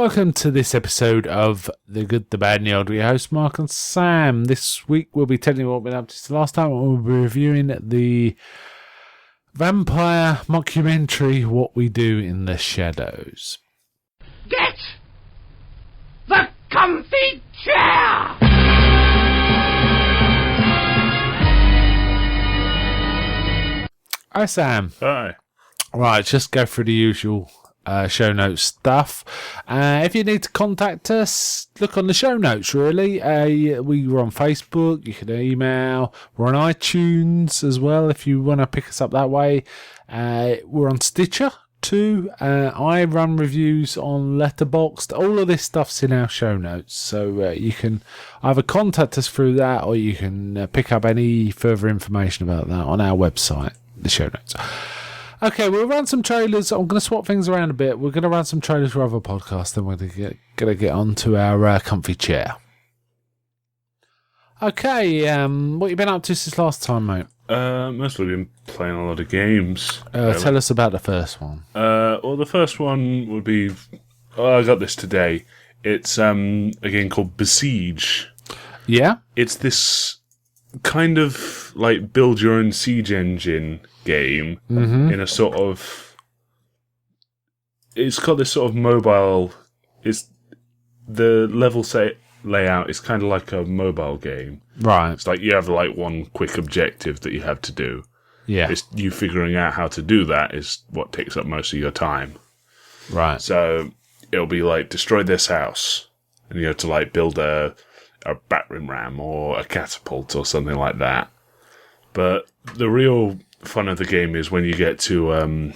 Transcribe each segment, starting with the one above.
Welcome to this episode of The Good, The Bad and The Old. Your host Mark and Sam. This week we'll be telling you what we've been up to. Last time we'll be reviewing the vampire mockumentary What We Do in the Shadows. Get the comfy chair! Hi Sam. Hi. Right, just go through the usual show notes stuff. If you need to contact us, look on the show notes, really. We were on Facebook, you can email. We're on iTunes as well if you want to pick us up that way. We're on Stitcher too. I run reviews on Letterboxd. All of this stuff's in our show notes, so you can either contact us through that or you can pick up any further information about that on our website, the show notes. Okay, we'll run some trailers. I'm going to swap things around a bit. We're going to run some trailers for other podcasts, then we're going to get on to our comfy chair. Okay, what have you been up to since last time, mate? Mostly been playing a lot of games. Tell us about the first one. Well, the first one would be... Oh, I got this today. It's a game called Besiege. Yeah? It's this kind of like build your own siege engine game in a sort of... It's got this sort of mobile... The level layout is kind of like a mobile game. Right. It's like you have like one quick objective that you have to do. Yeah. It's you figuring out how to do that is what takes up most of your time. Right. So it'll be like destroy this house, and you have to like build a battering ram or a catapult or something like that. But the real fun of the game is when you get to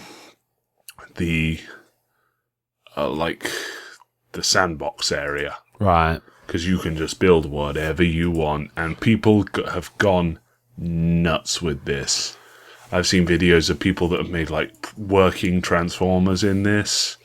the sandbox area. Right. Because you can just build whatever you want, and people have gone nuts with this. I've seen videos of people that have made like working transformers in this.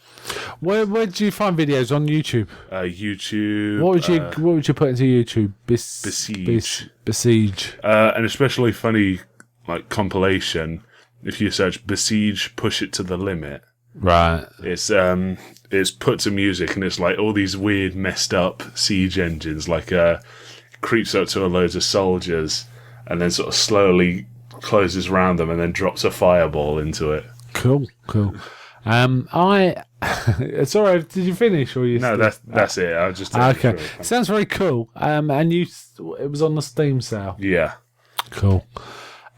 Where did you find videos on YouTube? YouTube. What would you put into YouTube? Besiege. Besiege. An especially funny like compilation. If you search Besiege, push it to the limit. Right. It's put to music, and it's like all these weird, messed up siege engines. Like creeps up to a load of soldiers, and then sort of slowly closes around them, and then drops a fireball into it. Cool. Sorry, did you finish or you? No, that's it. I was just okay. Sounds very cool. And it was on the Steam sale. Yeah. Cool.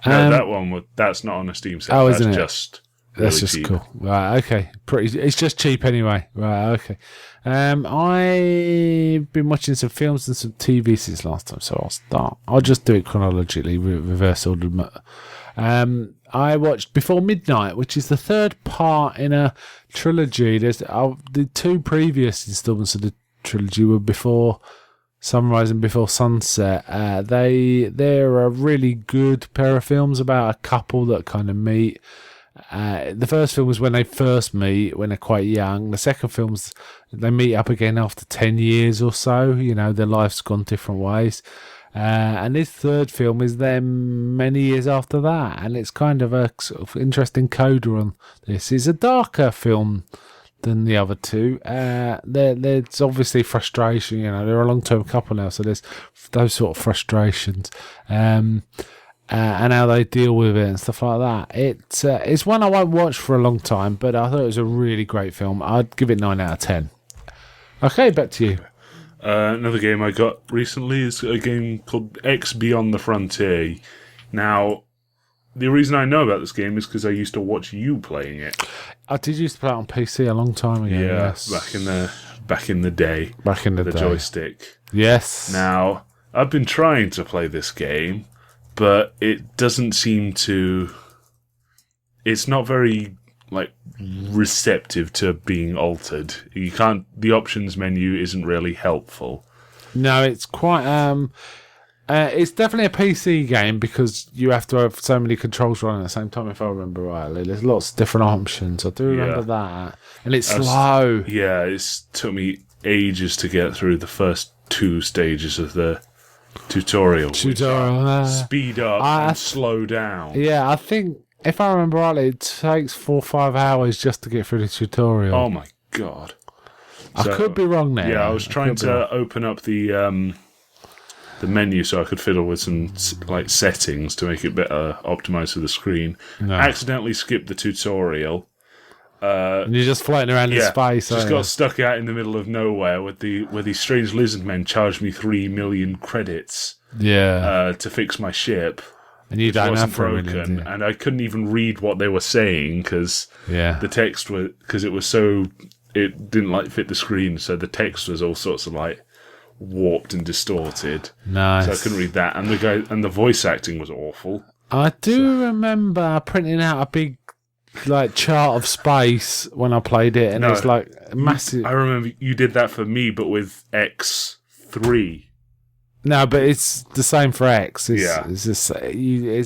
No, that's not on a Steam sale. Oh, that's isn't it? That's just cheap. Cool. Right, okay. It's just cheap anyway. Right, okay. I've been watching some films and some TV since last time, so I'll just do it chronologically, reverse order. I watched Before Midnight, which is the third part in a trilogy. There's the two previous installments of the trilogy were Before Sunrise and Before Sunset. They're a really good pair of films about a couple that kind of meet. The first film was when they first meet, when they're quite young. The second film's they meet up again after 10 years or so. You know, their life's gone different ways. And this third film is them many years after that. And it's kind of a sort of interesting coda on this. It's a darker film than the other two. There's obviously frustration. You know, they're a long-term couple now, so there's those sort of frustrations. And how they deal with it and stuff like that. It's one I won't watch for a long time, but I thought it was a really great film. I'd give it 9 out of 10. Okay, back to you. Another game I got recently is a game called X Beyond the Frontier. Now, the reason I know about this game is because I used to watch you playing it. I did used to play it on PC a long time ago. Yeah, yes. back in the day. Back in the day. Joystick. Yes. Now, I've been trying to play this game, but it doesn't seem to... It's not very, receptive to being altered. You can't... The options menu isn't really helpful. No, it's quite... it's definitely a PC game because you have to have so many controls running at the same time, if I remember rightly. There's lots of different options. I do remember that. And it's slow. Yeah, it took me ages to get through the first 2 stages of the tutorial. Speed up and slow down. Yeah, I think, if I remember rightly, it takes 4 or 5 hours just to get through the tutorial. Oh my god. I could be wrong there. Yeah, I was trying to open up the menu so I could fiddle with some like settings to make it better optimized for the screen. No. Accidentally skipped the tutorial. And you're just floating around in space. Just got stuck out in the middle of nowhere where these strange lizard men charged me 3 million credits to fix my ship. And you don't have broken, and I couldn't even read what they were saying because the text it didn't like fit the screen, so the text was all sorts of like warped and distorted. Nice. So I couldn't read that, and the voice acting was awful. I do remember printing out a big like chart of space when I played it, and it's like massive. I remember you did that for me, but with X3. No, but it's the same for X. It's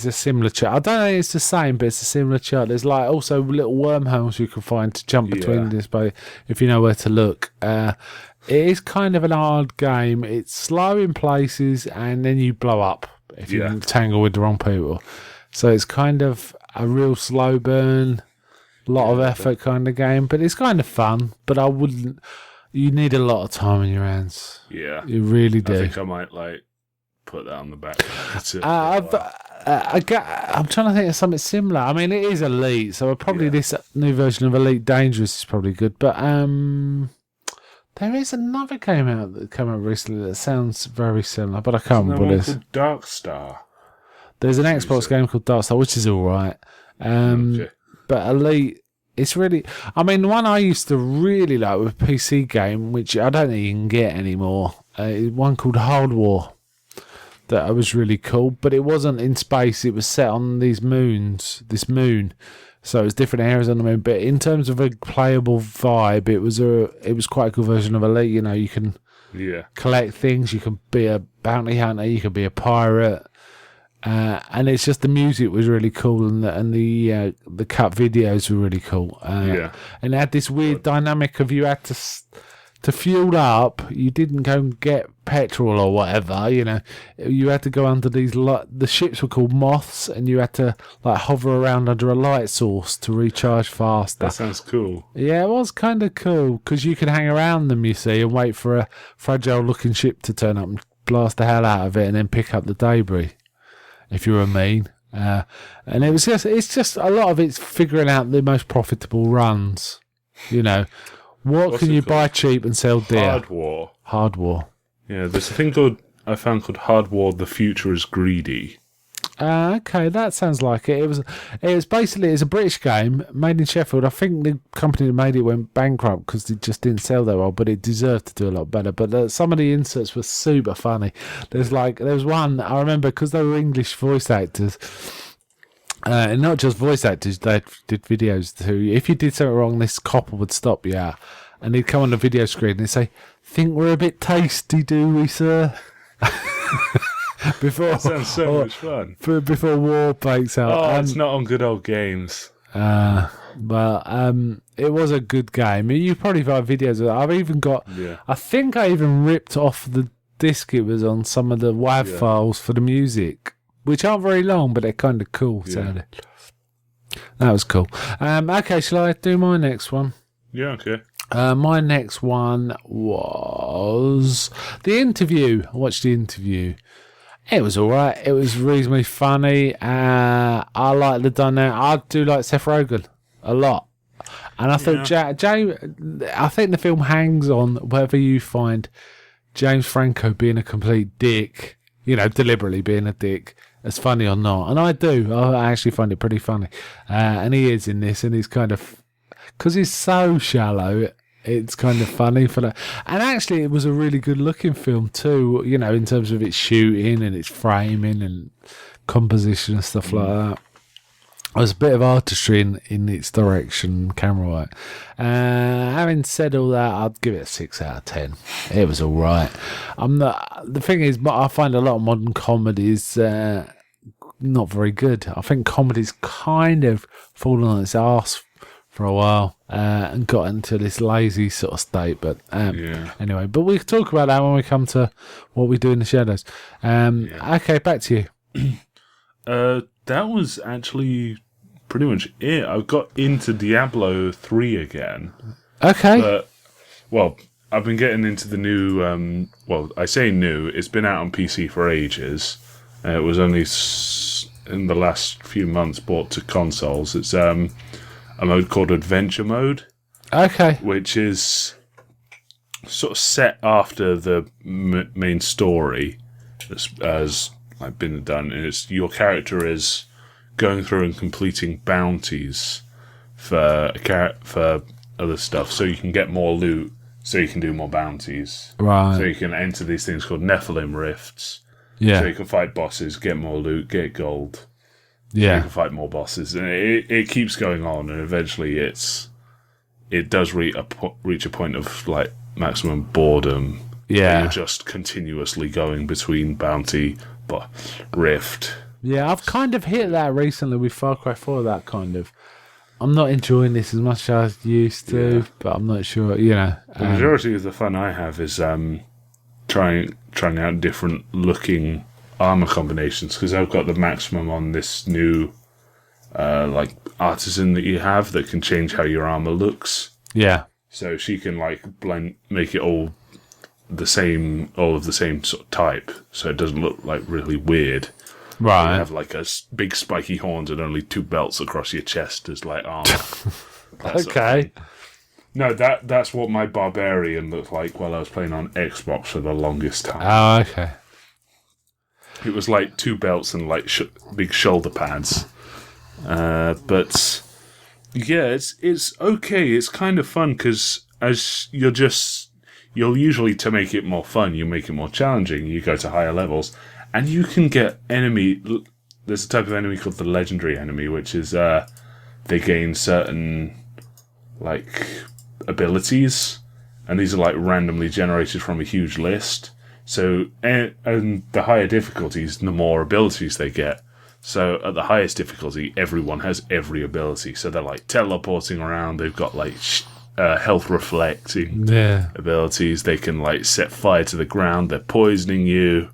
a similar chart. I don't know if it's the same, but it's a similar chart. There's like also little wormholes you can find to jump between this, but if you know where to look. It is kind of an hard game. It's slow in places, and then you blow up if you tangle with the wrong people. So it's kind of a real slow burn, lot of effort kind of game, but it's kind of fun. But I wouldn't. You need a lot of time in your hands. Yeah. You really do. I think I might, put that on the back. I'm trying to think of something similar. I mean, it is Elite, so probably this new version of Elite Dangerous is probably good. But there is another game that came out recently that sounds very similar, but I can't remember what it is. Called Dark Star. There's an Xbox game called Dark Star, which is all right. But Elite... It's really... I mean, the one I used to really like was a PC game, which I don't think you can get anymore. One called Hard War. That was really cool, but it wasn't in space. It was set on this moon. So it was different areas on the moon. But in terms of a playable vibe, it was quite a good version of Elite. You know, you can collect things. You can be a bounty hunter. You can be a pirate. And it's just the music was really cool, and the cut videos were really cool. And it had this weird dynamic of you had to fuel up. You didn't go and get petrol or whatever. You know, you had to go under these. The ships were called moths, and you had to hover around under a light source to recharge faster. That sounds cool. Yeah, it was kind of cool because you could hang around them, you see, and wait for a fragile-looking ship to turn up and blast the hell out of it, and then pick up the debris. If you were mean, and it's just a lot of it's figuring out the most profitable runs. You know, what can you buy cheap and sell dear? Hard War. Yeah, there's a thing I found called Hard War. The Future is Greedy. Okay, that sounds like it. It was basically it's a British game made in Sheffield. I think the company that made it went bankrupt because it just didn't sell that well, but it deserved to do a lot better. But some of the inserts were super funny. There was one I remember because they were English voice actors. And not just voice actors, they did videos too. If you did something wrong, this copper would stop you, and he'd come on the video screen and he'd say, "Think we're a bit tasty, do we, sir?" That sounds so much fun. Before war breaks out. Oh, it's not on Good Old Games. But it was a good game. You probably find videos of it. I've even got... I think I even ripped off the disc it was on some of the WAV files for the music, which aren't very long, but they're kind of cool. Sounding. That was cool. Okay, shall I do my next one? Yeah, okay. My next one was The Interview. I watched The Interview. It was alright. It was reasonably funny. I like the dynamic. I do like Seth Rogen a lot. And I thought, I think the film hangs on whether you find James Franco being a complete dick, you know, deliberately being a dick, as funny or not. And I do. I actually find it pretty funny. And he is in this, and he's kind of, because he's so shallow, it's kind of funny for that. And actually, it was a really good looking film too, you know, in terms of its shooting and its framing and composition and stuff like that. There's a bit of artistry in its direction, camera work. Having said all that, I'd give it a 6 out of 10. It was all right. The thing is, I find a lot of modern comedies not very good. I think comedy's kind of fallen on its arse for a while and got into this lazy sort of state. But anyway, but we can talk about that when we come to what we do in the shadows. Okay, back to you. That was actually pretty much it. I got into Diablo 3 again. Okay. Well, I've been getting into the new. Well, I say new. It's been out on PC for ages. It was only in the last few months brought to consoles. It's a mode called Adventure Mode. Okay. Which is sort of set after the main story, as I've been done. And it's your character is going through and completing bounties for other stuff, so you can get more loot, so you can do more bounties. Right. So you can enter these things called Nephilim Rifts. Yeah. So you can fight bosses, get more loot, get gold. Yeah. You can fight more bosses, and it keeps going on, and eventually it does reach a point of like maximum boredom. Yeah. You're just continuously going between bounty, rift. Yeah, I've kind of hit that recently with Far Cry 4. That kind of, I'm not enjoying this as much as I used to, but I'm not sure. The majority of the fun I have is trying out different looking armor combinations, because I've got the maximum on this new like artisan that you have that can change how your armor looks. Yeah. So she can like make it all of the same sort of type, so it doesn't look like really weird. Right. You have like a big spiky horns and only 2 belts across your chest as like armor. Okay. No, that's what my barbarian looked like while I was playing on Xbox for the longest time. Oh, okay. It was like 2 belts and like big shoulder pads. But yeah, it's okay. It's kind of fun because as you'll usually, to make it more fun, you make it more challenging. You go to higher levels, and you can get enemy. There's a type of enemy called the legendary enemy, which is they gain certain like abilities, and these are like randomly generated from a huge list. So, and the higher difficulties, the more abilities they get. So at the highest difficulty, everyone has every ability. So they're like teleporting around. They've got like health reflecting abilities. They can like set fire to the ground. They're poisoning you.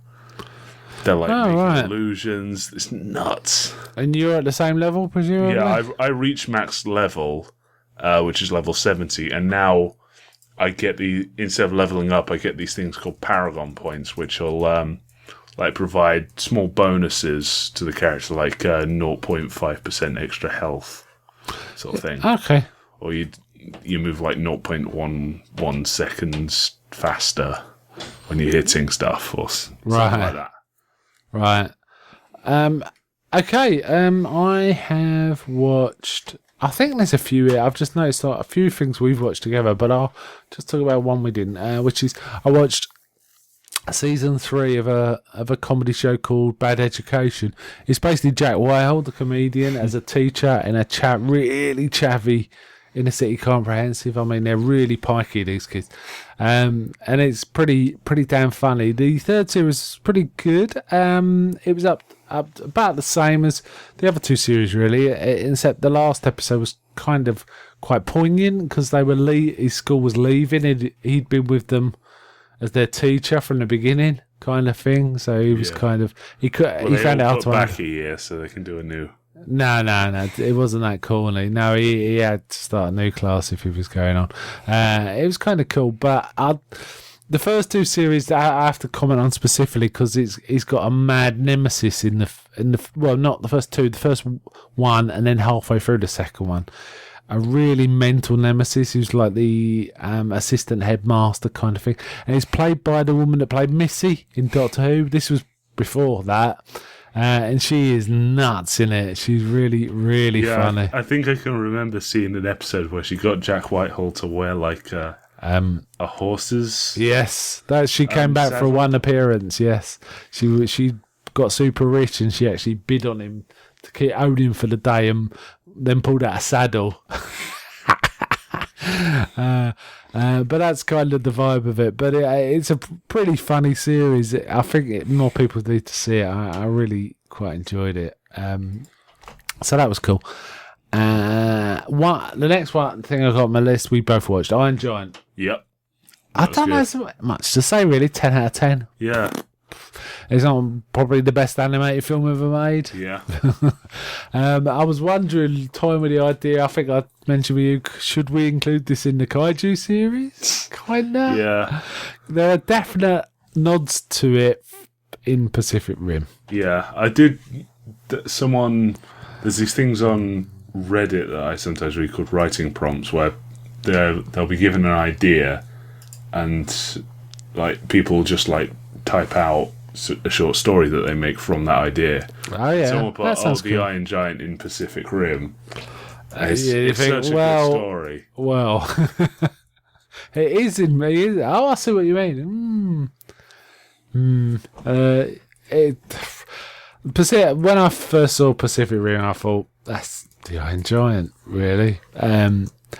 They're like making illusions. It's nuts. And you're at the same level, presumably? Yeah, I reached max level, which is level 70, and now I get instead of leveling up, I get these things called Paragon points, which will like provide small bonuses to the character, like 0.5% extra health, sort of thing. Okay. Or you move like 0.11 seconds faster when you're hitting stuff, or something like that. Right. Okay. I have watched. I think there's a few here. I've just noticed a few things we've watched together, but I'll just talk about one we didn't. Which is I watched season 3 of a comedy show called Bad Education. It's basically Jack Whitehall, the comedian, as a teacher in a really chavvy inner city comprehensive. I mean, they're really pikey, these kids, and it's pretty damn funny. The third series was pretty good. It was up about the same as the other 2 series, really, except the last episode was kind of quite poignant because they were his school was leaving. He'd been with them as their teacher from the beginning, kind of thing. So he was kind of he found out back a year so they can do a new. No, it wasn't that corny. No, he had to start a new class if he was going on. It was kind of cool, but the first 2 series I have to comment on specifically because he's got a mad nemesis in the well, not the first 2, the first one, and then halfway through the second one, a really mental nemesis who's like the assistant headmaster kind of thing, and he's played by the woman that played Missy in Doctor Who. This was before that. And she is nuts in it. She's really, really funny. I think I can remember seeing an episode where she got Jack Whitehall to wear like a horse's. Yes, she came back for one appearance. Yes, she got super rich and she actually bid on him to own him for the day, and then pulled out a saddle. But that's kind of the vibe of it. But it's a pretty funny series. I think more people need to see it. I really quite enjoyed it. So that was cool. The next one thing I got on my list, we both watched Iron Giant. Yep. I don't know so much to say, really. 10 out of 10. Yeah. It's not probably the best animated film ever made. Yeah. I was wondering, toying with the idea. I think I mentioned with you, should we include this in the Kaiju series? Kinda. Yeah. There are definite nods to it in Pacific Rim. Yeah. I did. There's these things on Reddit that I sometimes read called writing prompts, where they'll be given an idea, and like people just like type out a short story that they make from that idea. Oh yeah, Someone put, that sounds the cool. Iron Giant in Pacific Rim. It's, you it's think, such a well, good story. Well, it is in me. Oh, I see what you mean. When I first saw Pacific Rim, I thought that's the Iron Giant, really.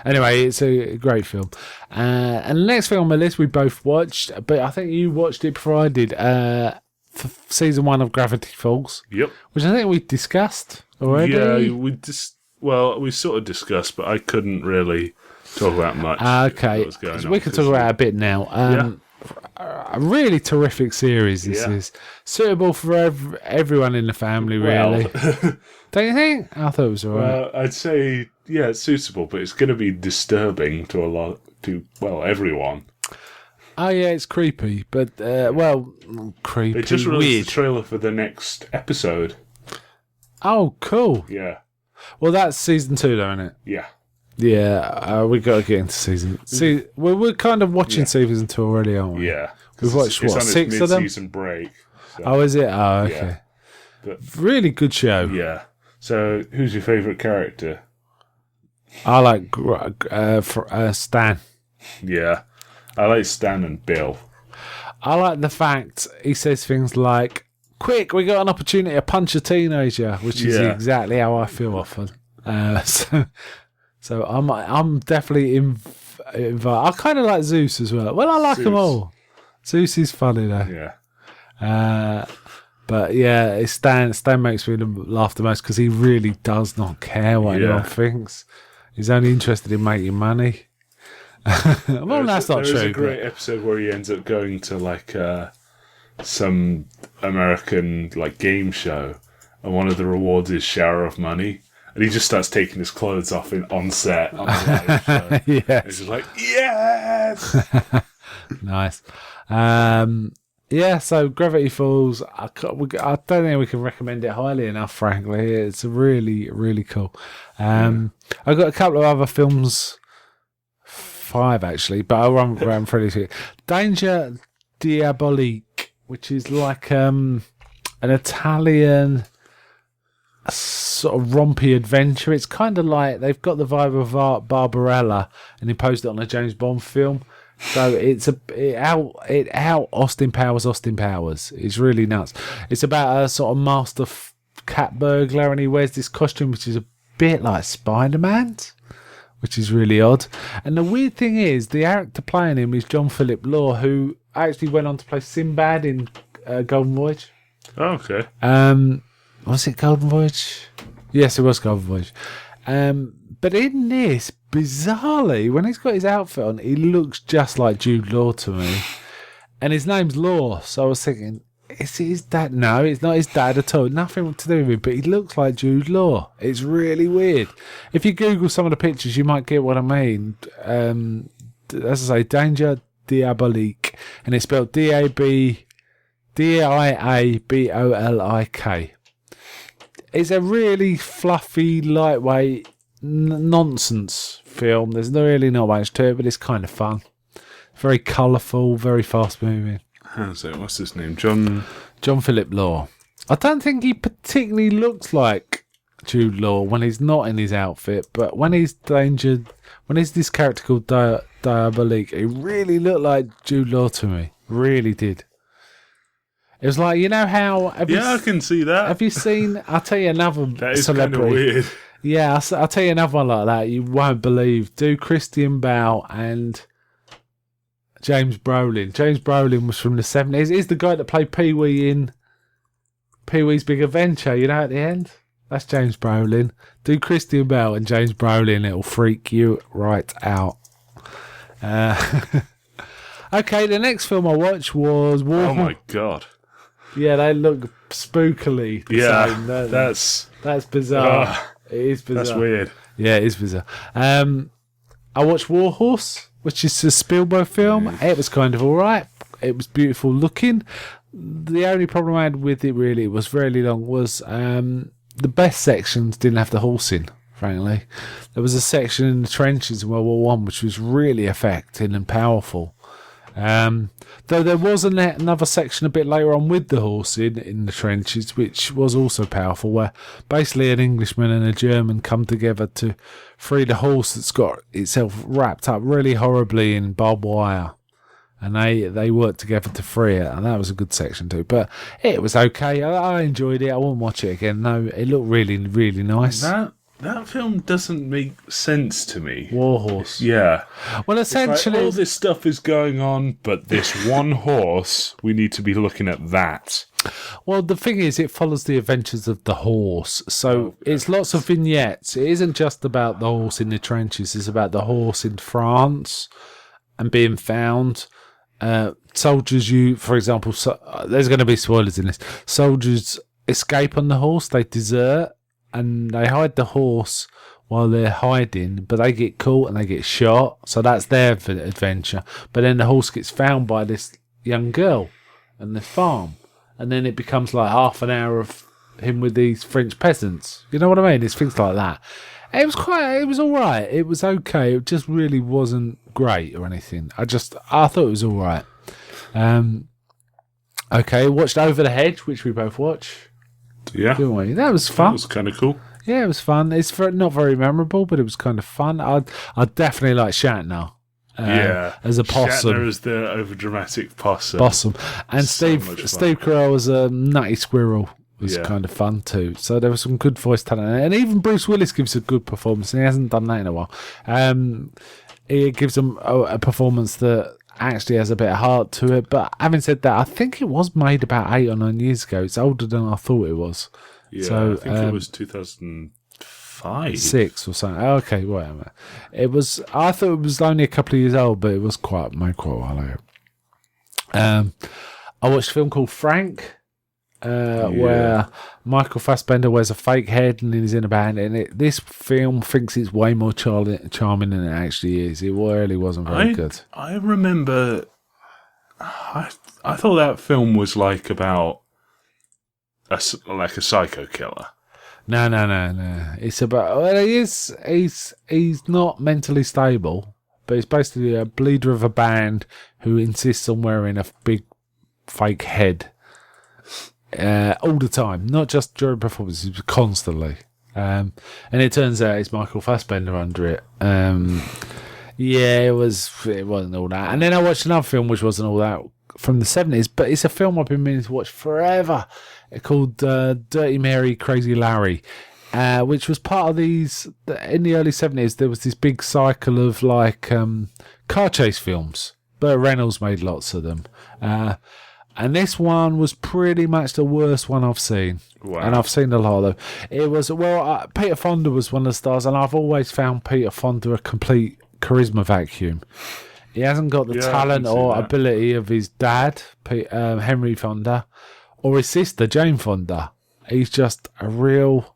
Anyway, it's a great film. And the next film on my list we both watched, but I think you watched it before I did. Season 1 of Gravity Falls, Yep. which I think we discussed already. Yeah, we sort of discussed, but I couldn't really talk about much. Okay, what was going so on, we can talk about it a bit now. A really terrific series. This is suitable for everyone in the family, really. Don't you think? I thought it was alright. I'd say it's suitable, but it's going to be disturbing to everyone. Oh yeah, it's creepy, but creepy. They just released weird. the trailer for the next episode. Oh, cool. Yeah, Well, that's season 2, though, isn't it? yeah. Yeah, we got to get into season. See, we're kind of watching season 2 already, aren't we? Yeah. We've watched, it's what, on its 6 of them? mid-season break. So, Oh, is it? Oh, okay. Yeah. But, Really good show. yeah. So, who's your favourite character? I like Stan. Yeah. I like Stan and Bill. I like the fact he says things like, "Quick, we got an opportunity to punch a teenager," which is Yeah. exactly how I feel often. So I'm definitely involved. I kind of like Zeus as well. Well, I like them Zeus. all. Zeus is funny though. Yeah. But yeah, it's Stan makes me laugh the most because he really does not care what anyone thinks. He's only interested in making money. Well, that's not true. There's a great episode where he ends up going to like some American like game show, and one of the rewards is shower of money, and he just starts taking his clothes off on set on the live show. Yes. He's just like, yes. Nice. Yeah, so Gravity Falls, I don't think we can recommend it highly enough, frankly. It's really, really cool. I've got a couple of other films, 5 actually, but I'll run pretty quick. Danger Diabolique, which is like an Italian sort of rompy adventure. It's kind of like they've got the vibe of Art Barbarella and imposed it on a James Bond film. So it out Austin Powers. It's really nuts. It's about a sort of master cat burglar, and he wears this costume which is a bit like Spider-Man's, which is really odd. And the weird thing is, the actor playing him is John Philip Law, who actually went on to play Sinbad in Golden Voyage. Oh, okay. Was it Golden Voyage? Yes, it was Golden Voyage. But in this, bizarrely, when he's got his outfit on, he looks just like Jude Law to me. And his name's Law, so I was thinking, is it his dad? No, it's not his dad at all. Nothing to do with him, but he looks like Jude Law. It's really weird. If you Google some of the pictures, you might get what I mean. As I say, Danger Diabolique, and it's spelled Diabolik. It's a really fluffy, lightweight nonsense film. There's really not much to it, but it's kind of fun. Very colourful, very fast moving. So what's his name? John Philip Law. I don't think he particularly looks like Jude Law when he's not in his outfit, but when he's this character called Diabolique, he really looked like Jude Law to me. Really did. It was like, you know how... I can see that. Have you seen... I'll tell you another That is celebrity. kind of weird. Yeah, I'll tell you another one like that. You won't believe. Do Christian Bale and James Brolin. James Brolin was from the 70s. He's the guy that played Pee-wee in Pee-wee's Big Adventure, you know, at the end. That's James Brolin. Do Christian Bale and James Brolin. It'll freak you right out. Okay, the next film I watched was War. Oh my god. Yeah, they look spookily the same. That's bizarre. It is bizarre. That's weird. Yeah, it is bizarre. I watched War Horse, which is a Spielberg film. It was kind of alright. It was beautiful looking. The only problem I had with it really was very long was the best sections didn't have the horse in, frankly. There was a section in the trenches in World War One which was really effective and powerful. Though there was another section a bit later on with the horse in the trenches, which was also powerful, where basically an Englishman and a German come together to free the horse that's got itself wrapped up really horribly in barbed wire. And they worked together to free it, and that was a good section too. But it was okay. I enjoyed it. I won't watch it again. No, it looked really, really nice. That film doesn't make sense to me. War Horse. Yeah. Well, essentially, all this stuff is going on, but this one horse, we need to be looking at that. Well, the thing is, it follows the adventures of the horse. So it's lots of vignettes. It isn't just about the horse in the trenches. It's about the horse in France and being found. Soldiers, for example, there's going to be spoilers in this. Soldiers escape on the horse. They desert. And they hide the horse while they're hiding, but they get caught and they get shot. So that's their adventure. But then the horse gets found by this young girl and the farm. And then it becomes like half an hour of him with these French peasants. You know what I mean? It's things like that. It was all right. It was okay. It just really wasn't great or anything. I thought it was all right. Okay, watched Over the Hedge, which we both watched. Yeah. Didn't we? That was fun. That was kind of cool. Yeah, it was fun. It's not very memorable, but it was kind of fun. I definitely like Shatner. As a possum. Shatner as the overdramatic possum. And So Steve Carell as a nutty squirrel was kind of fun too. So there was some good voice talent. And even Bruce Willis gives a good performance, and he hasn't done that in a while. He gives him a performance that actually has a bit of heart to it. But having said that, I think it was made about 8 or 9 years ago. It's older than I thought it was. Yeah, so, I think it was 2005. 6 or something. Okay, whatever. I thought it was only a couple of years old, but it was made quite a while ago. I watched a film called Frank, where Michael Fassbender wears a fake head and he's in a band. And this film thinks it's way more charming than it actually is. It really wasn't very good. I remember. I thought that film was like about a psycho killer. No. It's about. Well, he's not mentally stable, but he's basically a leader of a band who insists on wearing a big fake head. All the time, not just during performances, but constantly. And it turns out it's Michael Fassbender under it. It wasn't all that. And then I watched another film which wasn't all that from the 70s, but it's a film I've been meaning to watch forever. It's called Dirty Mary, Crazy Larry, which was part of these. In the early 70s, there was this big cycle of car chase films. Burt Reynolds made lots of them. And this one was pretty much the worst one I've seen. Wow. And I've seen a lot of them. It was, Peter Fonda was one of the stars, and I've always found Peter Fonda a complete charisma vacuum. He hasn't got the talent or ability of his dad, Henry Fonda, or his sister, Jane Fonda. He's just a real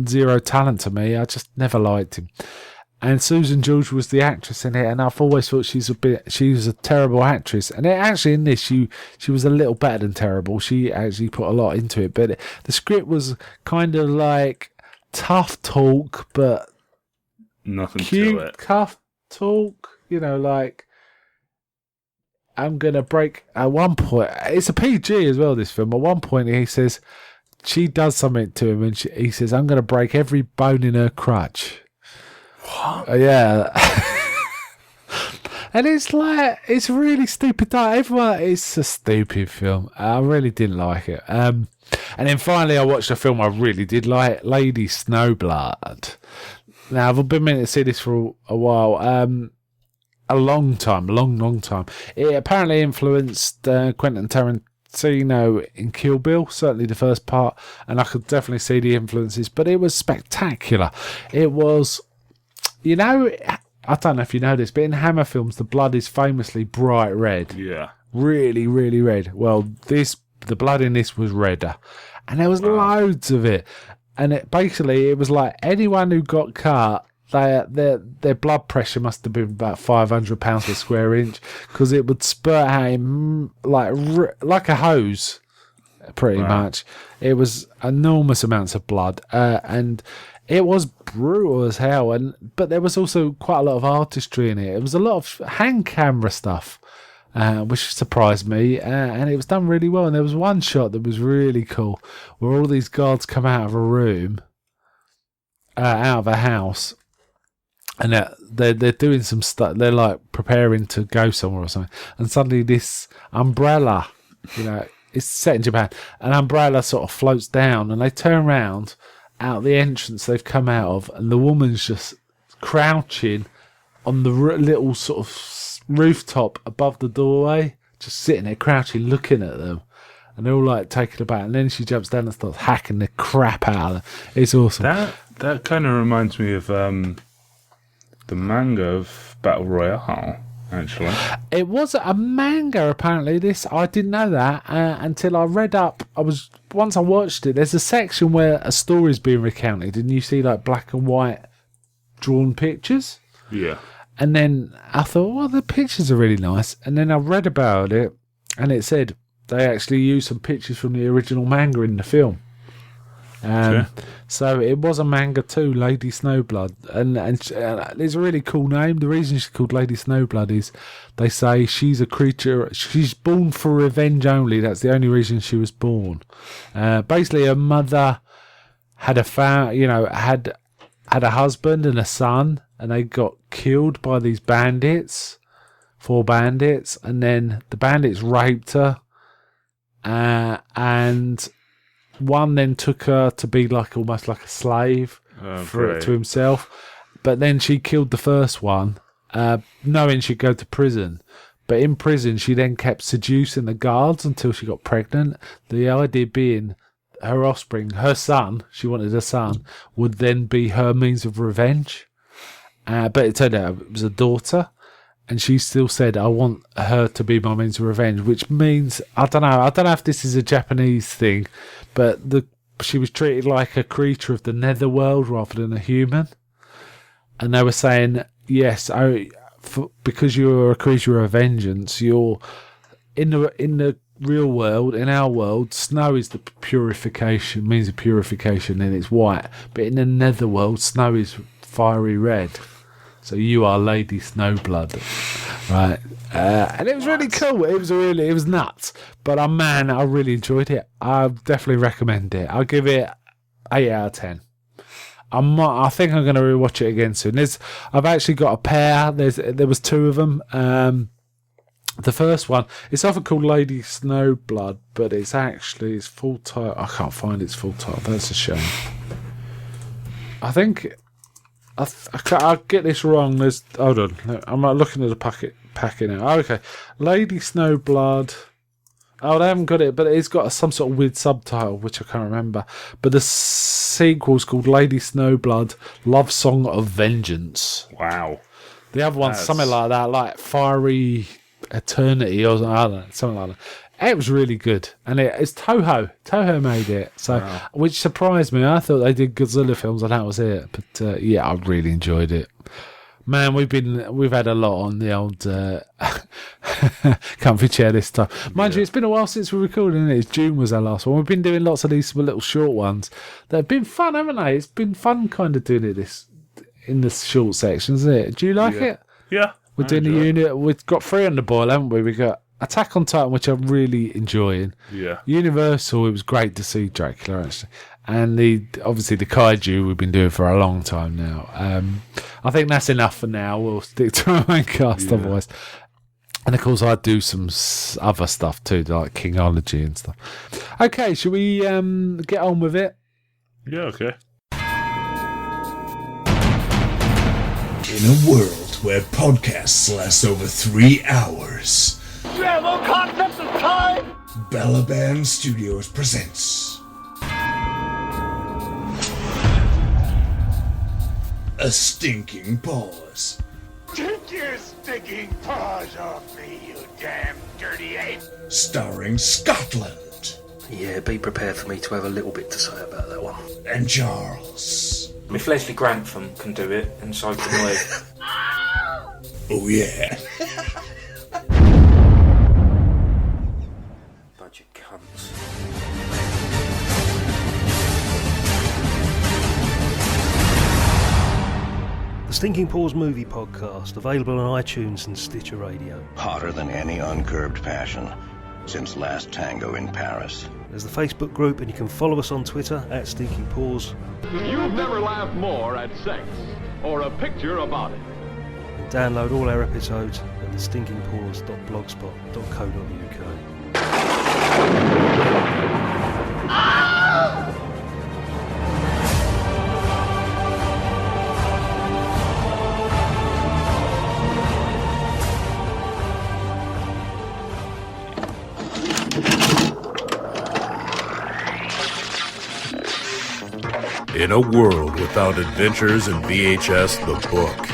zero talent to me. I just never liked him. And Susan George was the actress in it, and I've always thought she was a terrible actress. And actually in this, she was a little better than terrible. She actually put a lot into it, but the script was kind of like tough talk, but nothing cute, to it. tough talk. I'm gonna break. At one point, it's a PG as well. This film. At one point, he says she does something to him, and he says, "I'm gonna break every bone in her crutch." What? Yeah. And it's really stupid. It's a stupid film. I really didn't like it. And then finally I watched a film I really did like, Lady Snowblood. Now, I've been meaning to see this for a while. A long time. It apparently influenced Quentin Tarantino in Kill Bill, certainly the first part, and I could definitely see the influences, but it was spectacular. It was... I don't know if you know this, but in Hammer films, the blood is famously bright red. Yeah. Really, really red. Well, this the blood in this was redder, and there was loads of it. And it was like anyone who got cut, their blood pressure must have been about 500 pounds per square inch, because it would spurt out in like a hose, pretty much. It was enormous amounts of blood, and it was brutal as hell. But there was also quite a lot of artistry in it. It was a lot of hand camera stuff, which surprised me, and it was done really well. And there was one shot that was really cool, where all these guards come out of a room, out of a house, and they're doing some stuff. They're like preparing to go somewhere or something, and suddenly this umbrella, it's set in Japan. An umbrella sort of floats down, and they turn around out the entrance they've come out of, and the woman's just crouching on the little sort of rooftop above the doorway, just sitting there crouching, looking at them, and they're all like taken aback. And then she jumps down and starts hacking the crap out of them. It's awesome. That kind of reminds me of the manga of Battle Royale. Actually, it was a manga. Apparently, I didn't know that until I read up. Once I watched it. There's a section where a story is being recounted, and you see like black and white drawn pictures. Yeah. And then I thought, well, the pictures are really nice. And then I read about it, and it said they actually used some pictures from the original manga in the film. So it was a manga too, Lady Snowblood, and it's a really cool name. The reason she's called Lady Snowblood is they say she's a creature. She's born for revenge only. That's the only reason she was born. Basically, her mother had a husband and a son, and they got killed by these bandits, 4 bandits, and then the bandits raped her, and one then took her to be almost like a slave to himself. But then she killed the first one, knowing she'd go to prison. But in prison, she then kept seducing the guards until she got pregnant. The idea being her offspring, her son, she wanted a son, would then be her means of revenge. But it turned out it was a daughter. And she still said, I want her to be my means of revenge, which means, I don't know if this is a Japanese thing, but she was treated like a creature of the netherworld rather than a human. And they were saying, yes, because you're a creature of vengeance, you're in the real world, in our world, snow is the means of purification, and it's white. But in the netherworld, snow is fiery red. So you are Lady Snowblood, right? And it was really cool. It was nuts. But man, I really enjoyed it. I definitely recommend it. I'll give it 8 out of 10. I think I'm going to rewatch it again soon. I've actually got a pair. There was 2 of them. The first one, it's often called Lady Snowblood, but it's full title. I can't find its full title. That's a shame. I think. I'll get this wrong. Hold on. I'm looking at the packet now. Oh, okay. Lady Snowblood. Oh, they haven't got it, but it's got some sort of weird subtitle, which I can't remember. But the sequel's called Lady Snowblood, Love Song of Vengeance. Wow. The other one's something like that, like Fiery Eternity or something like that. It was really good, and it's Toho. Toho made it, which surprised me. I thought they did Godzilla films, and that was it. But I really enjoyed it. Man, we've had a lot on the old comfy chair this time. Mind you, it's been a while since we recorded, isn't it? June was our last one. We've been doing lots of these little short ones that have been fun, haven't they? It's been fun, kind of doing it in the short sections, isn't it? Do you like it? Yeah, we're doing the unit. We've got 3 on the boil, haven't we? We got Attack on Titan, which I'm really enjoying. Yeah. Universal, it was great to see Dracula, actually. And obviously the Kaiju we've been doing for a long time now. I think that's enough for now. We'll stick to our main cast otherwise. And of course I do some other stuff too, like Kingology and stuff. Okay, shall we get on with it? Yeah, okay. In a world where podcasts last over 3 hours, You have no concept of time! Balaban Studios presents A Stinking Pause. Take your stinking paws off me, you damn dirty ape! Starring Scotland, Yeah, be prepared for me to have a little bit to say about that one. And Charles. If Leslie Grantham can do it, and so can we. Oh yeah. Bunch of cunts. The Stinking Paws Movie Podcast, available on iTunes and Stitcher Radio. Hotter than any uncurbed passion since last tango in Paris. There's the Facebook group, and you can follow us on Twitter at Stinking Paws. You've never laughed more at sex or a picture about it. And download all our episodes at thestinkingpaws.blogspot.co.uk. In a world without adventures in VHS, the book,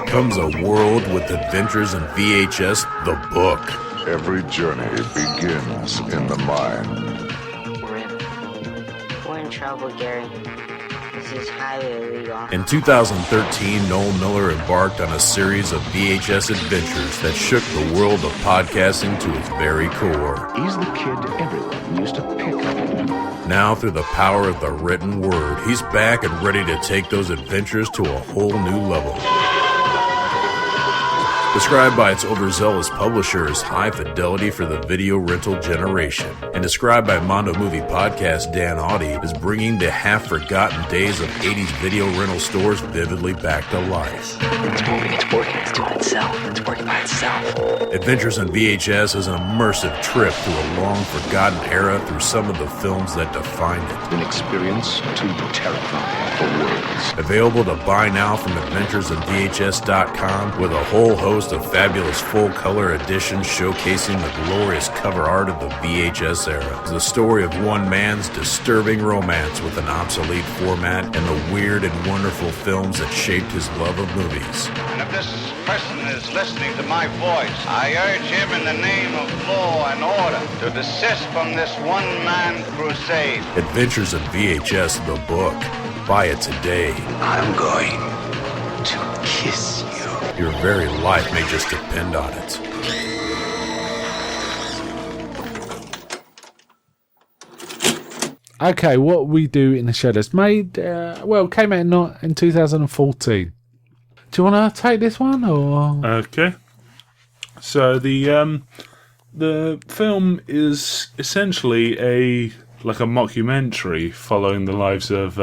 comes a world with adventures in VHS, the book. Every journey begins in the mind. Rip. We're in trouble, Gary. This is highly illegal. In 2013, Noel Miller embarked on a series of VHS adventures that shook the world of podcasting to its very core. He's the kid everyone used to pick up. Now, through the power of the written word, he's back and ready to take those adventures to a whole new level. Described by its overzealous publisher as high fidelity for the video rental generation, and described by Mondo Movie Podcast Dan Audi as bringing the half-forgotten days of 80s video rental stores vividly back to life. It's moving, it's working, it's doing itself, it's working by itself. Adventures in VHS is an immersive trip through a long-forgotten era through some of the films that defined it. An experience too terrifying for words. Available to buy now from AdventuresInVHS.com with a whole host of fabulous full-color editions showcasing the glorious cover art of the VHS era. It's the story of one man's disturbing romance with an obsolete format and the weird and wonderful films that shaped his love of movies. And if this person is listening to my voice, I urge him in the name of law and order to desist from this one-man crusade. Adventures in VHS, the book. Buy it today. I'm going to kiss you. Your very life may just depend on it. Okay, What We Do in the Shadows came out in 2014. Do you want to take this one, or? Okay. So the film is essentially a mockumentary following the lives of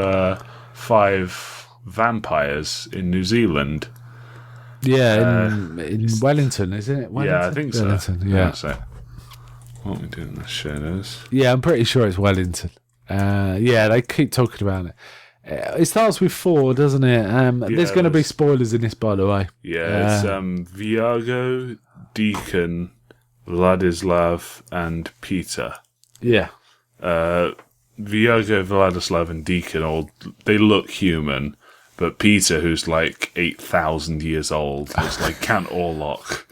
5 vampires in New Zealand. Yeah, in Wellington, isn't it? Wellington? Yeah, I think so. Wellington, yeah. What we do in the shadows? Yeah, I'm pretty sure it's Wellington. Yeah, they keep talking about it. It starts with 4, doesn't it? There's going to be spoilers in this, by the way. Yeah, it's Viago, Deacon, Vladislav, and Peter. Yeah. Viago, Vladislav, and Deacon they look human, but Peter, who's like 8,000 years old, is like Count Orlok.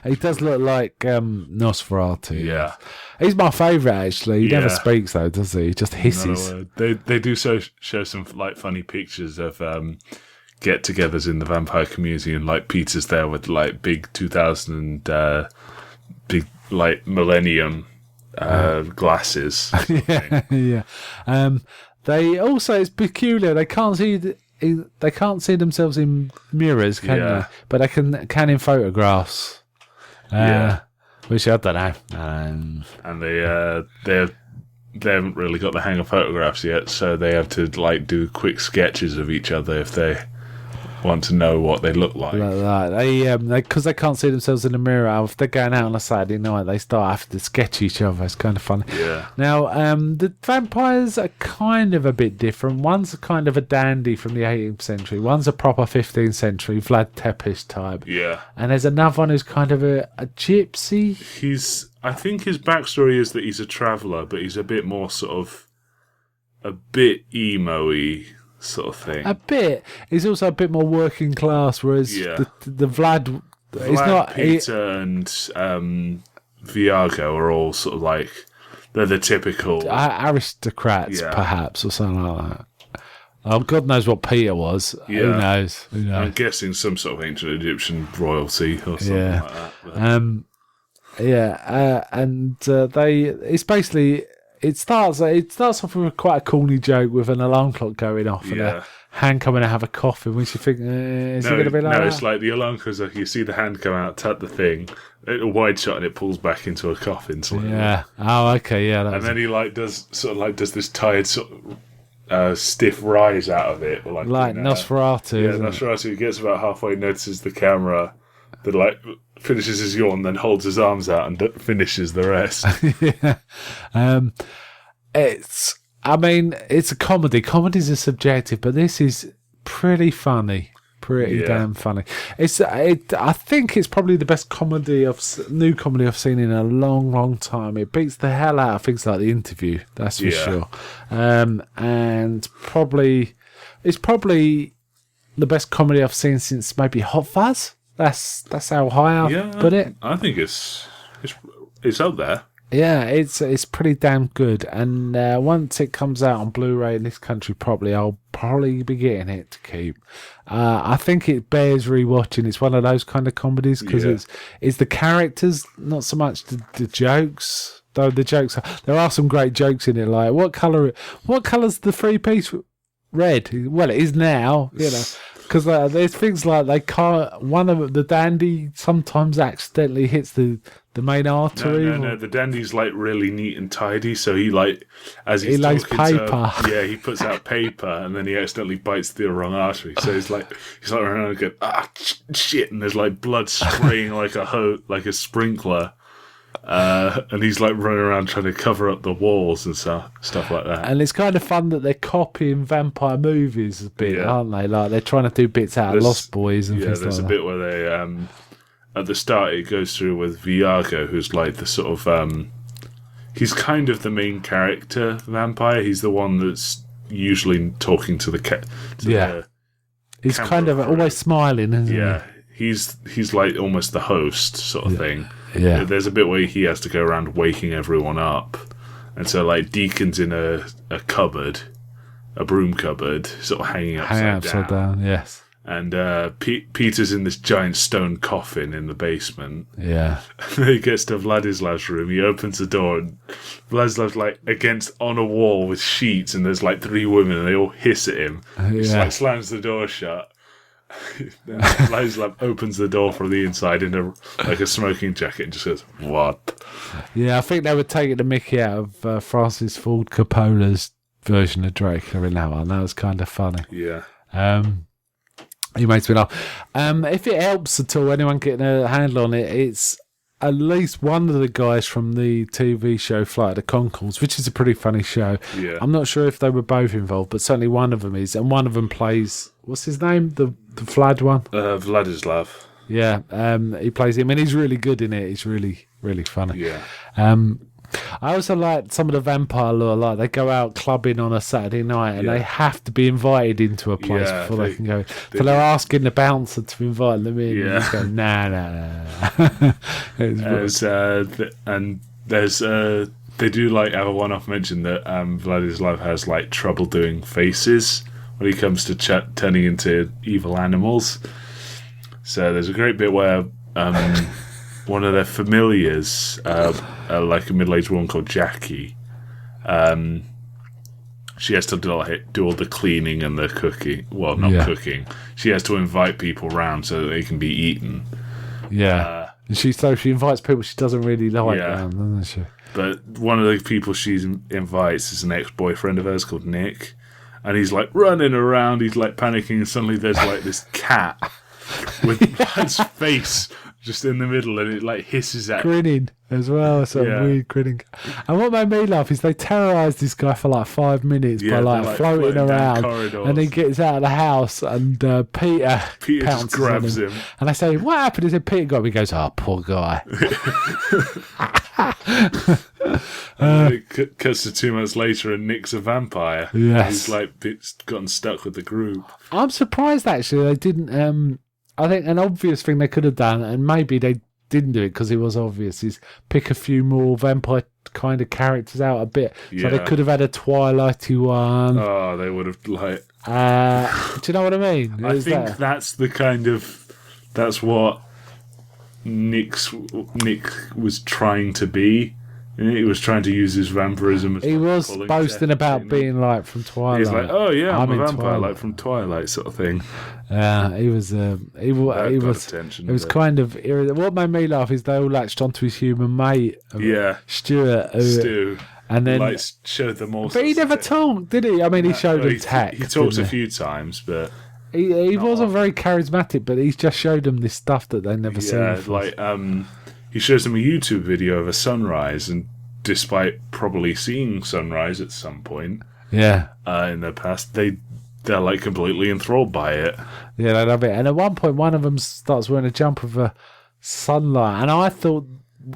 He does look like Nosferatu. Yeah. He's my favourite, actually. He never speaks, though, does he? He just hisses. They do show some like funny pictures of get-togethers in the vampire community, and like Peter's there with like big 2000 big like millennium glasses. Yeah. They also, it's peculiar. They can't see themselves in mirrors, can they? But they can in photographs. Which I don't know. And they haven't really got the hang of photographs yet, so they have to like do quick sketches of each other if they want to know what they look like. Because they can't see themselves in the mirror. If they're going out on a Saturday night, they start having to sketch each other. It's kind of funny. Yeah. Now, the vampires are kind of a bit different. One's kind of a dandy from the 18th century. One's a proper 15th century Vlad Tepes type. Yeah. And there's another one who's kind of a gypsy. I think his backstory is that he's a traveller, but he's a bit more sort of a bit emo-y sort of thing. A bit. He's also a bit more working class, whereas the Vlad is not. Peter and Viago are all sort of like, they're the typical aristocrats, perhaps, or something like that. Oh, God knows what Peter was. Yeah. Who knows? I'm guessing some sort of ancient Egyptian royalty or something like that. But. It's basically, it starts off with quite a corny joke with an alarm clock going off and a hand coming out have a coffin, which you think, is it going to be like that? No, it's like the alarm goes like, you see the hand come out, tap the thing, a wide shot, and it pulls back into a coffin. Yeah. Oh, okay, yeah. And then he does this tired sort of stiff rise out of it. Like Nosferatu. Yeah, Nosferatu gets about halfway, notices the camera, that finishes his yawn, then holds his arms out and finishes the rest. It's a comedy. Comedies are subjective, but this is pretty funny. Pretty damn funny. I think it's probably the best new comedy I've seen in a long, long time. It beats the hell out of things like The Interview, that's for sure. And it's probably the best comedy I've seen since maybe Hot Fuzz. That's how high I put it. I think it's up there. Yeah, it's pretty damn good. And once it comes out on Blu-ray in this country properly, I'll probably be getting it to keep. I think it bears rewatching. It's one of those kind of comedies because it's the characters, not so much the jokes. Though the jokes there are some great jokes in it. Like what color's the 3-piece? Red. Well, it is now. Because there's things like they can't. One of the dandy sometimes accidentally hits the main artery. No. The dandy's really neat and tidy. So he as he's he lays talking paper. He puts out paper and then he accidentally bites the wrong artery. So he's running around and going, shit, and there's blood spraying like a sprinkler. And he's running around trying to cover up the walls and stuff like that. And it's kind of fun that they're copying vampire movies a bit, aren't they? They're trying to do bits out of Lost Boys and things like that. There's a bit where they at the start it goes through with Viago, who's the sort of he's kind of the main character vampire. He's the one that's usually talking to the he's kind of always smiling, isn't he? He's almost the host sort of thing. Yeah. There's a bit where he has to go around waking everyone up. And so, Deacon's in a cupboard, a broom cupboard, sort of hanging upside down. Yes. And Peter's in this giant stone coffin in the basement. Yeah. And then he gets to Vladislav's room. He opens the door, and Vladislav's on a wall with sheets, and there's 3 women, and they all hiss at him. He slams the door shut. Vladislav opens the door from the inside in a smoking jacket and just goes, "What?" Yeah, I think they were taking the mickey out of Francis Ford Coppola's version of Dracula in that one. That was kind of funny. Yeah. He makes me laugh. If it helps at all, anyone getting a handle on it, it's at least one of the guys from the TV show Flight of the Conchords, which is a pretty funny show. Yeah. I'm not sure if they were both involved, but certainly one of them is, and one of them plays, what's his name? The Vlad one? Vladislav. Yeah, he plays him, and he's really good in it. He's really, really funny. Yeah. I also like some of the vampire lore. They go out clubbing on a Saturday night, and they have to be invited into a place before they can go. So they're asking the bouncer to invite them in. Yeah. And he's going, nah. And there's they do have a one-off mention that Vladislav has trouble doing faces when he comes to turning into evil animals. So there's a great bit where one of their familiars, a middle-aged woman called Jackie, she has to do all the cleaning and the cooking. Well, not cooking. She has to invite people round so that they can be eaten. Yeah. And she invites people she doesn't really like round, doesn't she? But one of the people she invites is an ex-boyfriend of hers called Nick. And he's running around, he's panicking, and suddenly there's this cat with his face just in the middle, and it hisses at grinning as well. So weird grinning. And what made me laugh is they terrorise this guy for 5 minutes by floating around, and he gets out of the house, and Peter just grabs him, and they say, "What happened?" He said, "Peter got him." He goes, "Oh, poor guy." It cuts to 2 months later, and Nick's a vampire. Yes, he's gotten stuck with the group. I'm surprised actually they didn't. I think an obvious thing they could have done, and maybe they didn't do it because it was obvious is pick a few more vampire kind of characters out a bit. So they could have had a Twilighty one. Oh, they would have like. Do you know what I mean? I think that's the kind of that's what Nick was trying to be. He was trying to use his vampirism. As he was boasting about being like from Twilight. He's like, "Oh yeah, I'm a vampire, Twilight. like from Twilight, sort of thing." He was. He was. Attention, it was kind of. What made me laugh is they all latched onto his human mate. Stuart. Stu. And then like, showed them all. But he never talked, did he? I mean, he showed them tact. He talked a few times, but he wasn't very charismatic. But he just showed them this stuff that they never seen before. Like he shows them a YouTube video of a sunrise, and despite probably seeing sunrise at some point, in the past, they're like completely enthralled by it. Yeah, they love it. And at one point, one of them starts wearing a jumper for sunlight, and I thought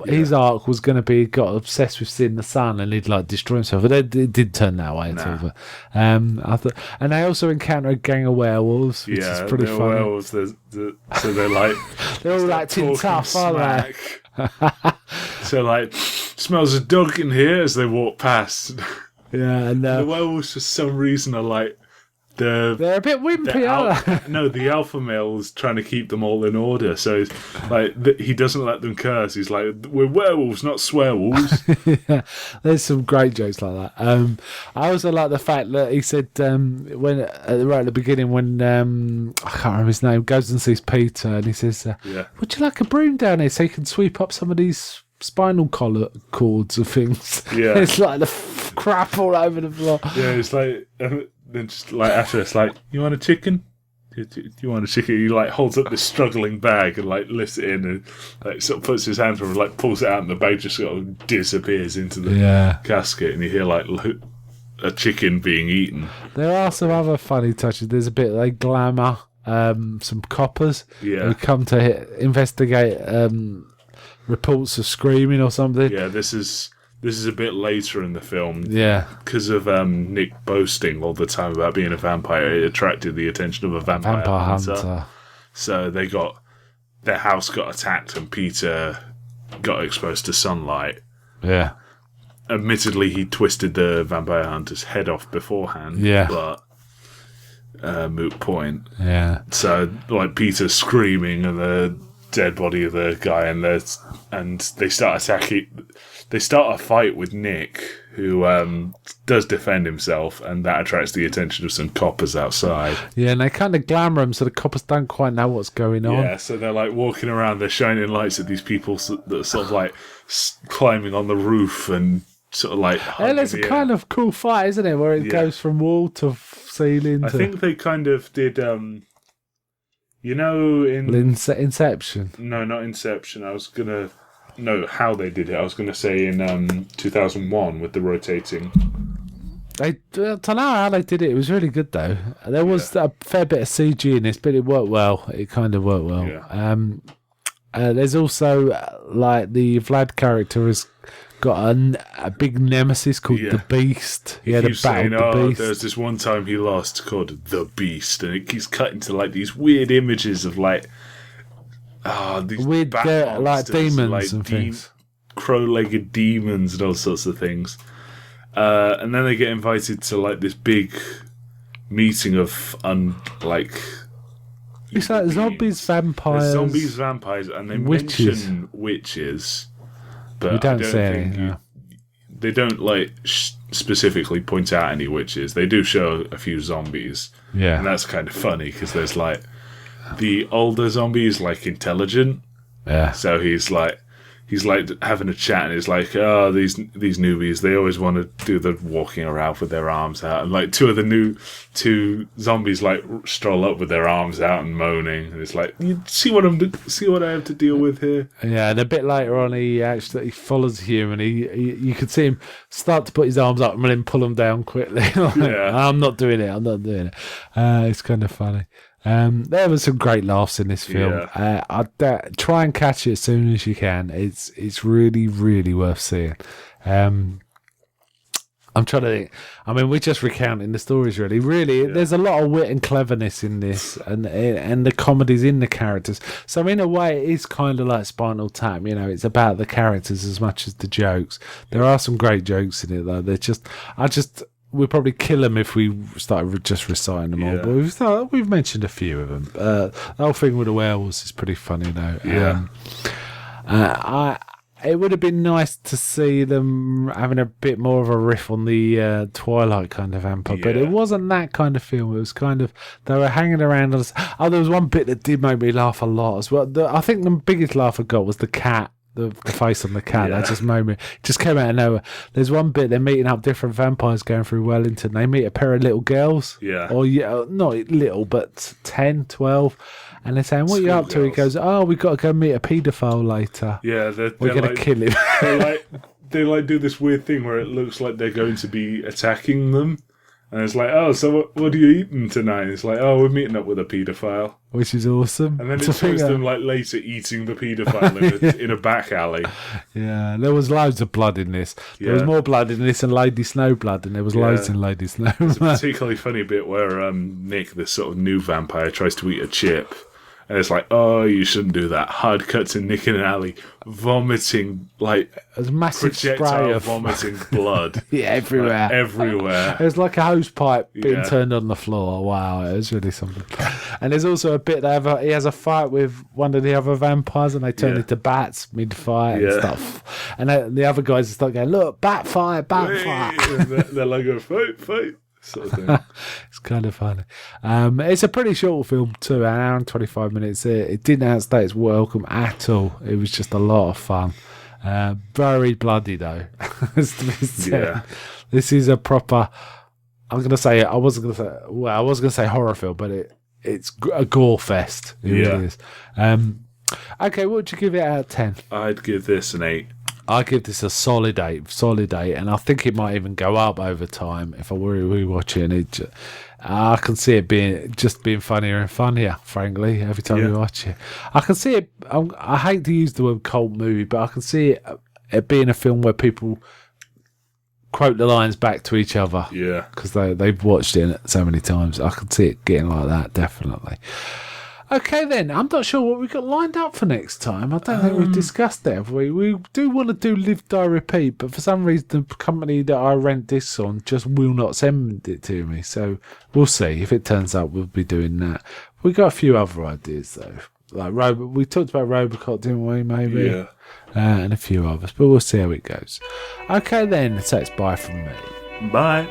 his arc was going to be got obsessed with seeing the sun and he'd like destroy himself, but it did turn that way at all. But I thought, and they also encounter a gang of werewolves, which is pretty funny. Werewolves, so they're like they're all acting tough, aren't they? So like, smells a dog in here as they walk past. Yeah, and the werewolves for some reason are like they're a bit wimpy, aren't they? No, the alpha male is trying to keep them all in order. So it's like he doesn't let them curse. He's like, "We're werewolves, not swearwolves." Yeah, there's some great jokes like that. I also like the fact that he said when right at the beginning when I can't remember his name, goes and sees Peter and he says, "Would you like a broom down here so you can sweep up some of these spinal cords of things?" Yeah, it's like the crap all over the floor. Yeah, it's like. Then just like after it's like, "You want a chicken? Do you want a chicken?" He like holds up this struggling bag and like lifts it in and like sort of puts his hand from and like pulls it out and the bag just sort of disappears into the casket and you hear like a chicken being eaten. There are some other funny touches. There's a bit like glamour, some coppers who come to investigate reports of screaming or something. Yeah, this is a bit later in the film. Yeah. Because of Nick boasting all the time about being a vampire, it attracted the attention of a vampire hunter. So their house got attacked and Peter got exposed to sunlight. Yeah. Admittedly, he twisted the vampire hunter's head off beforehand. Yeah. But moot point. Yeah. So, like, Peter's screaming and the dead body of the guy and they start attacking. They start a fight with Nick, who does defend himself, and that attracts the attention of some coppers outside. Yeah, and they kind of glamour him, so the coppers don't quite know what's going on. Yeah, so they're like walking around, they're shining lights at these people that are sort of like climbing on the roof and sort of like. And it's a kind of cool fight, isn't it? Where it goes from wall to ceiling. I think they kind of did. You know, in Inception. No, not Inception. I was gonna. No, how they did it. I was going to say in 2001 with the rotating. I don't know how they did it. It was really good though. There was a fair bit of CG in this, but it worked well. It kind of worked well. Yeah. There's also like the Vlad character has got a big nemesis called the Beast. He had a battle with the Beast. There's this one time he lost called the Beast, and it keeps cutting to like these weird images of like. These weird, like demons like and things, crow-legged demons and all sorts of things. And then they get invited to like this big meeting of it's like zombies, vampires, and they mention witches, but you don't say any. They don't like specifically point out any witches. They do show a few zombies, and that's kind of funny because there's like. The older zombie is like intelligent, so he's like having a chat, and he's like, "Oh, these newbies, they always want to do the walking around with their arms out." And like two zombies like stroll up with their arms out and moaning, and it's like, "You see what I have to deal with here?" Yeah, and a bit later on, he follows him, and you could see him start to put his arms up and then pull them down quickly. I'm not doing it. It's kind of funny. There were some great laughs in this film. I'd try and catch it as soon as you can. It's really, really worth seeing. I'm trying to think. I mean, we're just recounting the stories, really. Really, there's a lot of wit and cleverness in this, and the comedy's in the characters. So in a way, it is kind of like Spinal Tap. You know, it's about the characters as much as the jokes. There are some great jokes in it, though. We'd probably kill them if we started just reciting them all. But we've mentioned a few of them. The whole thing with the werewolves is pretty funny, though. Yeah. It would have been nice to see them having a bit more of a riff on the Twilight kind of vampire, but it wasn't that kind of film. It was kind of, they were hanging around. There was one bit that did make me laugh a lot as well. I think the biggest laugh I got was the cat. The face on the cat, that just made me, just came out of nowhere. There's one bit they're meeting up different vampires going through Wellington. They meet a pair of little girls. Yeah. Or not little, but 10, 12. And they're saying, what are you up to? He goes, we've got to go meet a paedophile later. Yeah, we're going to kill him. they do this weird thing where it looks like they're going to be attacking them. And it's like, so what are you eating tonight? It's like, we're meeting up with a paedophile. Which is awesome. And then it shows them later eating the paedophile in a back alley. Yeah, there was loads of blood in this. There was more blood in this than Lady Snowblood, and there was loads in Lady Snow. There's a particularly funny bit where Nick, this sort of new vampire, tries to eat a chip. And it's like, you shouldn't do that. Hard cut to Nick in an alley, vomiting, a massive projectile vomiting blood. Everywhere. Everywhere. It was like a hose pipe being turned on the floor. Wow, it was really something. And there's also a bit he has a fight with one of the other vampires, and they turn into bats mid-fight and stuff. And the other guys start going, look, bat fight. And they're like, fight. Sort of thing. It's kind of funny. It's a pretty short film too, an hour and 25 minutes. It didn't outstay its welcome at all. It was just a lot of fun. Very bloody though. This is a proper. I was going to say horror film, but it's a gore fest. It really is. Okay, what would you give it out of 10? I'd give this an 8. I give this a solid 8, and I think it might even go up over time if I were rewatching it. I can see it being funnier and funnier, frankly, every time we watch it. I can see it. I hate to use the word cult movie, but I can see it being a film where people quote the lines back to each other. Yeah, because they've watched it so many times. I can see it getting like that, definitely. Okay, then. I'm not sure what we've got lined up for next time. I don't think we've discussed that, have we? We do want to do Live, Die, Repeat, but for some reason the company that I rent this on just will not send it to me. So we'll see. If it turns up, we'll be doing that. We've got a few other ideas, though. Like we talked about Robocop, didn't we, maybe? Yeah. And a few others, but we'll see how it goes. Okay, then. So it's bye from me. Bye.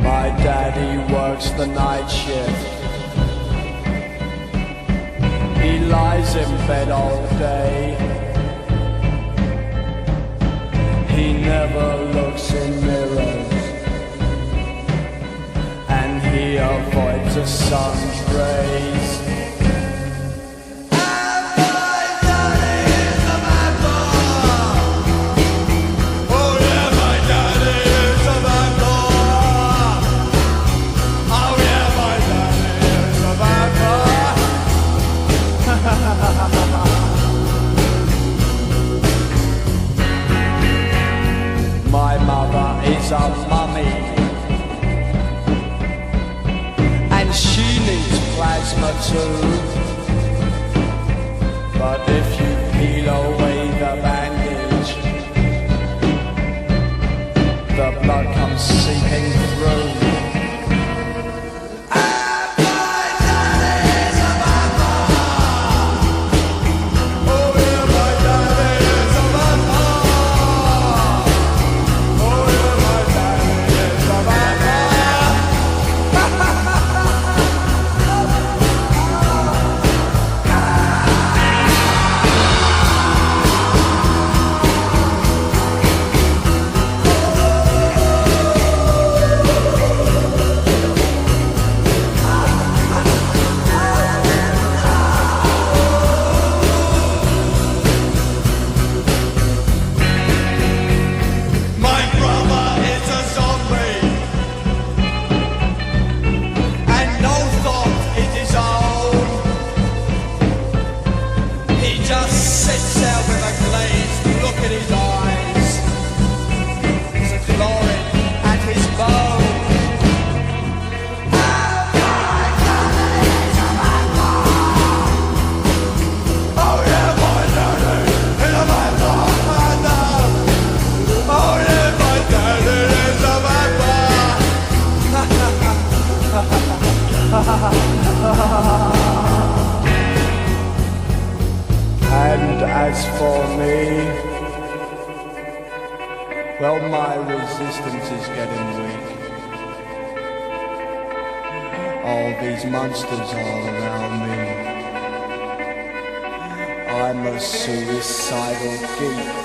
My daddy works the night shift. He lies in bed all day. He never looks in mirrors, and he avoids the sun's rays. My mother is a mummy, and she needs plasma too. But if you peel away the bandage, the blood comes seeping through. Well, my resistance is getting weak. All these monsters all around me. I'm a suicidal geek.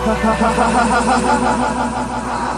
Ha ha ha ha ha ha ha ha ha ha.